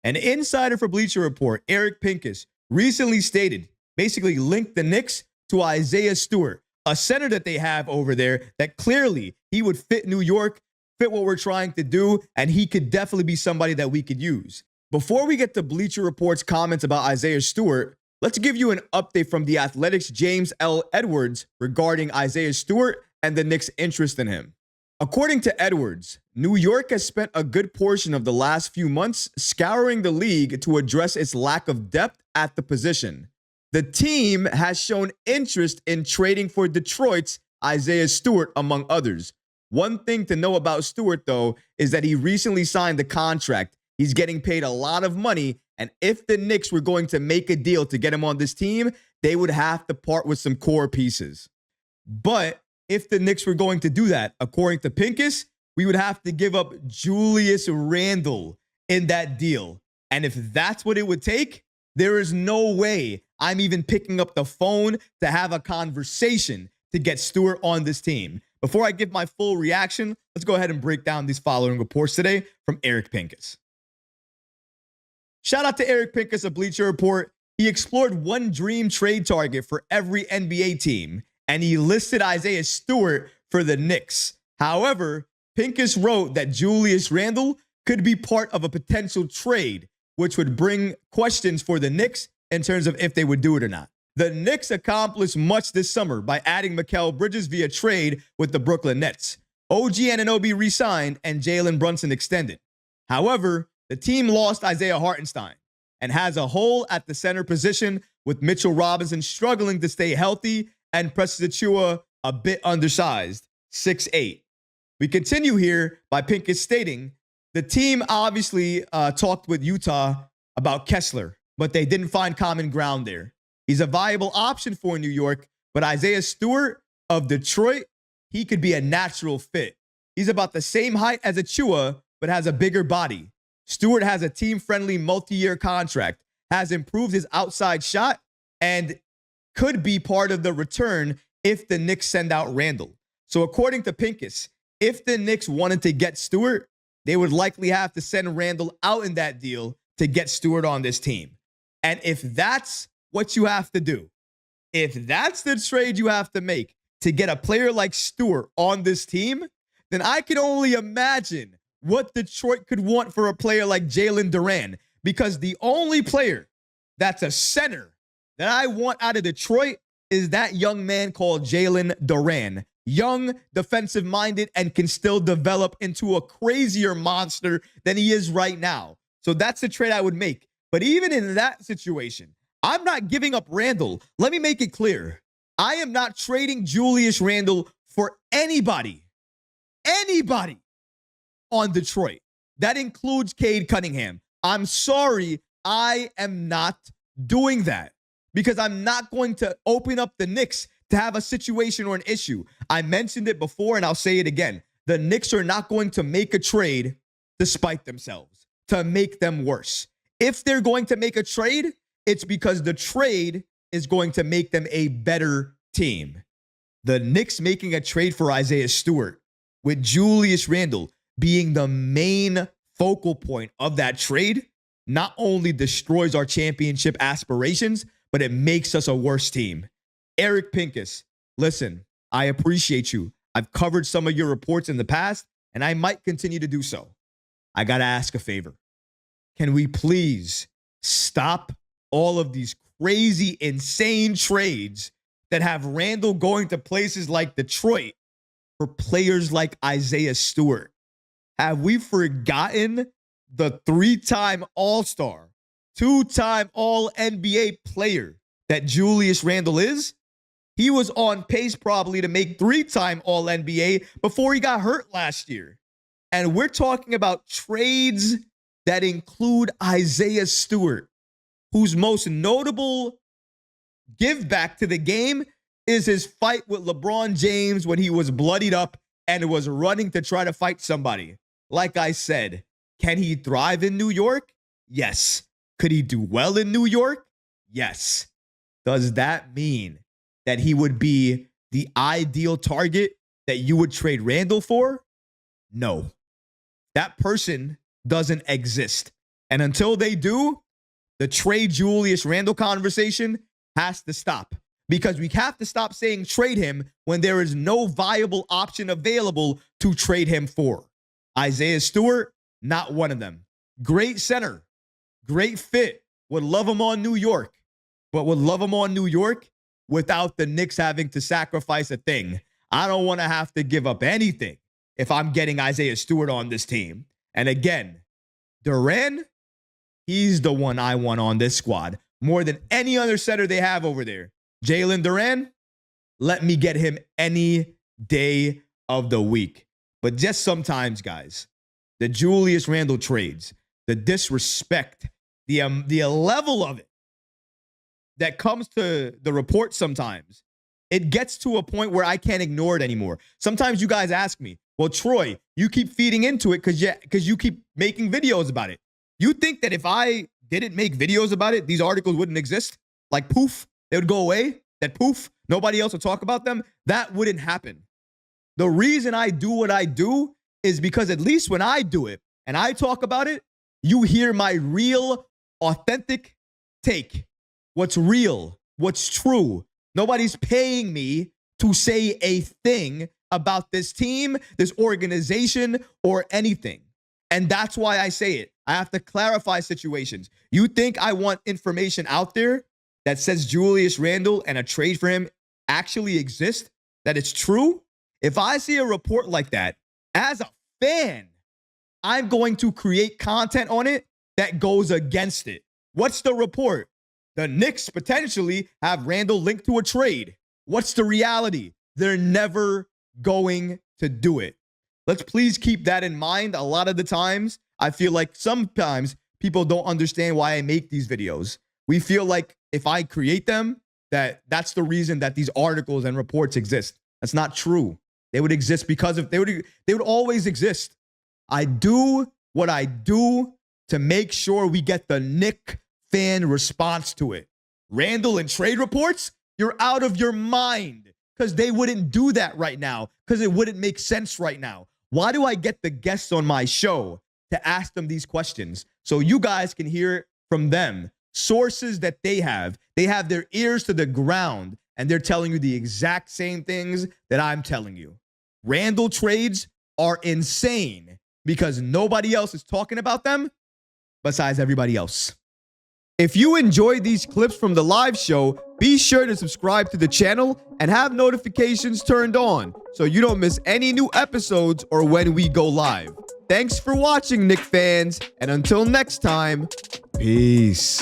An insider for Bleacher Report, Eric Pincus, recently stated, basically linked the Knicks to Isaiah Stewart, a center that they have over there that clearly he would fit New York, fit what we're trying to do, and he could definitely be somebody that we could use. Before we get to Bleacher Report's comments about Isaiah Stewart, let's give you an update from The Athletic's James L. Edwards regarding Isaiah Stewart and the Knicks' interest in him. According to Edwards, New York has spent a good portion of the last few months scouring the league to address its lack of depth at the position. The team has shown interest in trading for Detroit's Isaiah Stewart, among others. One thing to know about Stewart, though, is that he recently signed a contract. He's getting paid a lot of money, and if the Knicks were going to make a deal to get him on this team, they would have to part with some core pieces. But if the Knicks were going to do that, according to Pincus, we would have to give up Julius Randle in that deal. And if that's what it would take, there is no way I'm even picking up the phone to have a conversation to get Stewart on this team. Before I give my full reaction, let's go ahead and break down these following reports today from Eric Pincus. Shout out to Eric Pincus of Bleacher Report. He explored one dream trade target for every NBA team, and he listed Isaiah Stewart for the Knicks. However, Pincus wrote that Julius Randle could be part of a potential trade, which would bring questions for the Knicks in terms of if they would do it or not. The Knicks accomplished much this summer by adding Mikal Bridges via trade with the Brooklyn Nets. OG Anunoby re-signed and Jalen Brunson extended. However, the team lost Isaiah Hartenstein and has a hole at the center position, with Mitchell Robinson struggling to stay healthy and Precious Achiuwa a bit undersized, 6'8". We continue here by Pincus stating, the team obviously talked with Utah about Kessler, but they didn't find common ground there. He's a viable option for New York, but Isaiah Stewart of Detroit, he could be a natural fit. He's about the same height as Achiuwa, but has a bigger body. Stewart has a team-friendly multi-year contract, has improved his outside shot, and could be part of the return if the Knicks send out Randle. So according to Pincus, if the Knicks wanted to get Stewart, they would likely have to send Randle out in that deal to get Stewart on this team. And if that's what you have to do, if that's the trade you have to make to get a player like Stewart on this team, then I can only imagine what Detroit could want for a player like Jalen Duren, because the only player that's a center that I want out of Detroit is that young man called Jalen Duren. Young, defensive-minded, and can still develop into a crazier monster than he is right now. So that's the trade I would make. But even in that situation, I'm not giving up Randle. Let me make it clear. I am not trading Julius Randle for anybody on Detroit. That includes Cade Cunningham. I'm sorry, I am not doing that, because I'm not going to open up the Knicks to have a situation or an issue. I mentioned it before and I'll say it again. The Knicks are not going to make a trade to spite themselves, to make them worse. If they're going to make a trade, it's because the trade is going to make them a better team. The Knicks making a trade for Isaiah Stewart, with Julius Randle being the main focal point of that trade, not only destroys our championship aspirations, but it makes us a worse team. Eric Pincus, listen, I appreciate you. I've covered some of your reports in the past, and I might continue to do so. I got to ask a favor. Can we please stop all of these crazy, insane trades that have Randle going to places like Detroit for players like Isaiah Stewart? Have we forgotten the 3-time All-Star, 2-time All-NBA player that Julius Randle is? He was on pace probably to make 3-time All-NBA before he got hurt last year. And we're talking about trades that include Isaiah Stewart, whose most notable give back to the game is his fight with LeBron James when he was bloodied up and was running to try to fight somebody. Like I said, can he thrive in New York? Yes. Could he do well in New York? Yes. Does that mean that he would be the ideal target that you would trade Randle for? No. That person doesn't exist. And until they do, the trade Julius Randle conversation has to stop, because we have to stop saying trade him when there is no viable option available to trade him for. Isaiah Stewart, not one of them. Great center, great fit. Would love him on New York, but would love him on New York without the Knicks having to sacrifice a thing. I don't want to have to give up anything if I'm getting Isaiah Stewart on this team. And again, Duran, he's the one I want on this squad more than any other center they have over there. Jalen Duran, let me get him any day of the week. But just sometimes, guys, the Julius Randle trades, the disrespect, the level of it that comes to the report sometimes, it gets to a point where I can't ignore it anymore. Sometimes you guys ask me, well, Troy, you keep feeding into it because you keep making videos about it. You think that if I didn't make videos about it, these articles wouldn't exist? Like poof, they would go away? That poof, nobody else would talk about them? That wouldn't happen. The reason I do what I do is because at least when I do it and I talk about it, you hear my real, authentic take. What's real, what's true. Nobody's paying me to say a thing about this team, this organization, or anything. And that's why I say it. I have to clarify situations. You think I want information out there that says Julius Randle and a trade for him actually exist, that it's true? If I see a report like that, as a fan, I'm going to create content on it that goes against it. What's the report? The Knicks potentially have Randle linked to a trade. What's the reality? They're never going to do it. Let's please keep that in mind. A lot of the times, I feel like sometimes people don't understand why I make these videos. We feel like if I create them, that's the reason that these articles and reports exist. That's not true. They would exist because of they would always exist. I do what I do to make sure we get the Knick fan response to it. Randle and trade reports, you're out of your mind, because they wouldn't do that right now, because it wouldn't make sense right now. Why do I get the guests on my show to ask them these questions? So you guys can hear from them, sources that they have. They have their ears to the ground, and they're telling you the exact same things that I'm telling you. Randle trades are insane because nobody else is talking about them besides everybody else. If you enjoyed these clips from the live show, be sure to subscribe to the channel and have notifications turned on so you don't miss any new episodes or when we go live. Thanks for watching, Knick fans, and until next time, peace.